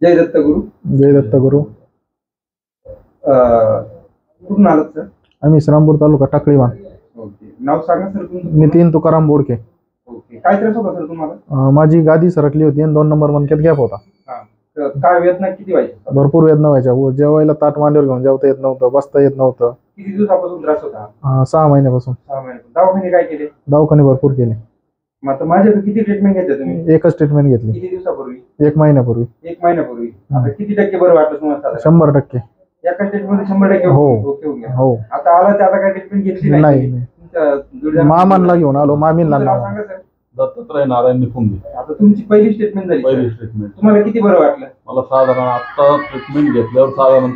जय दत्त गुरु. जय दत्त गुरु. कुठून आलात सर? आम्ही श्रीरामपूर तालुका टाकळीवान. ओके. नाव सांगा सर तुमचं. नितीन तुकाराम बोडके. ओके. काय त्रास होता सर तुम्हाला? माझी गादी सरकली होती आणि 2 नंबर मणक्यात गॅप होता. काय वेदना किती व्हायची? भरपूर वेदना व्हायच्या. जेवायला ताट मांडीवर घेऊन जेवता येत नव्हतं, बसता येत नव्हतं. किती दिवसापासून त्रास होता? 6 महिन्यापासून. 6 महिन्यापासून. दवाखाने काय केले? दवाखाने भरपूर केले. मग आता माझ्याकडे किती ट्रीटमेंट घेतली तुम्ही? एकच ट्रीटमेंट घेतली. किती दिवसापूर्वी? 1 महिन्यापूर्वी. 1 महिन्यापूर्वी. आता किती टक्के बरं वाटलं तुम्हाला? 100%. एका ट्रीटमेंट 100% हो. ओके होऊन गेला. हो. आता आला ते आता काय ट्रीटमेंट घेतली नाही. मामांना घेऊन आलो. मामींना नाव सांगा सर. दत्तात्रय नारायण निपुंगे. आता तुमची पहिली स्टेटमेंट झाली. पहिली ट्रीटमेंट. तुम्हाला किती बरं वाटलं? मला साधारण आता ट्रीटमेंट घेतल्यावर साधारण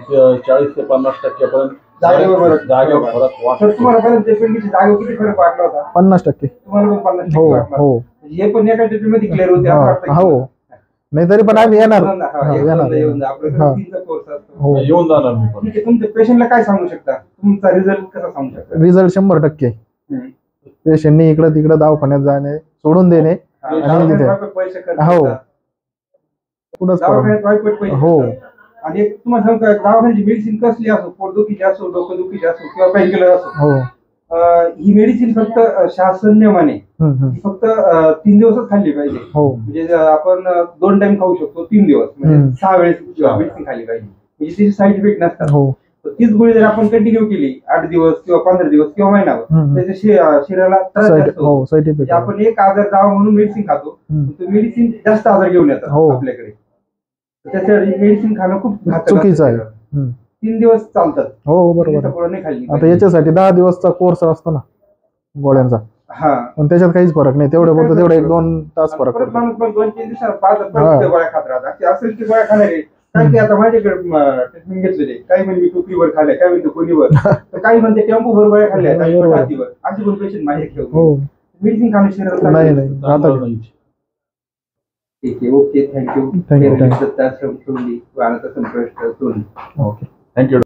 40 ते 50% पर्यंत जागेवर फरक वाटतो. सर तुम्हाला पहिल्या ट्रीटमेंटची जागेवर किती फरक वाटला होता? 50%. तुम्हाला पण 50% हो वाटला? हो. हे पण एका ट्रीटमेंट मध्ये क्लिअर होते असं वाटतं? हो. नाही तरी पण आम्ही येणार. येऊन जा. आपल्याकडे 3चा कोर्स असतो. येऊन जाणार मी पण. ठीक आहे. तुमच्या पेशंटला काय सांगू शकता? तुमचा रिझल्ट कसा सांगू शकता? रिझल्ट 100%. पेशंटनी इकडे तिकडे दवाखान्यात जाणे सोडून देणे आणि तिथे पैसे हो पुढंच दवाखान्यात वाईट पैसे. हो. आणि एक तुम्हाला सांगू का, दवाखान्याची मेडिसिन कसली असो, पोटदुखीची असो, डोकंदुखीची असो किंवा पेनकिलर असो, हो. ही मेडिसिन फक्त शासन नियमाने फक्त 3 दिवसच खाल्ली पाहिजे. हो. म्हणजे आपण 2 टाइम खाऊ शकतो, 3 दिवस म्हणजे 6 वेळेस मेडिसिन खाल्ली पाहिजे. म्हणजे त्याचे साईड इफेक्ट नसतात. हो. तीच गोळी जर आपण कंटिन्यू केली 8 दिवस किंवा 15 दिवस किंवा महिनाभर, त्याच्या शरीराला त्रास जास्त होतो. Side effect. आपण एक आजार जावा म्हणून मेडिसिन खातो, तो मेडिसिन जास्त आजार घेऊन येतात आपल्याकडे. त्याच्यासाठी मेडिसिन खाणं खूप चुकीचं आहे. 3 दिवस चालतात. हो बरोबर. नाही खाल्ली. आता याच्यासाठी 10 दिवसचा कोर्स असतो ना गोळ्यांचा. हा. पण त्याच्यात काहीच फरक नाही. तेवढे बोलतो तेवढे 1-2 तास फरक पडतो. माणूस पण 2-3 दिवसात 5 गोळ्या खात राहतात. असेल की गोळ्या खाणारे काय की आता माझ्याकडे ट्रीटमेंट घेतलेले काही म्हणजे मी टोपीवर खाल्ल्या, काय म्हणते कोणीवर, तर काही म्हणते टेम्पो भर गोळ्या खाल्ल्या, हातीवर. अशी पण पेशंट माझे घेऊन मेडिसिन खाणं शरीराला नाही. ठीक आहे. ओके. थँक्यू. थँक्यू. दत्ताश्रम सोडली. ओके. थँक्यू.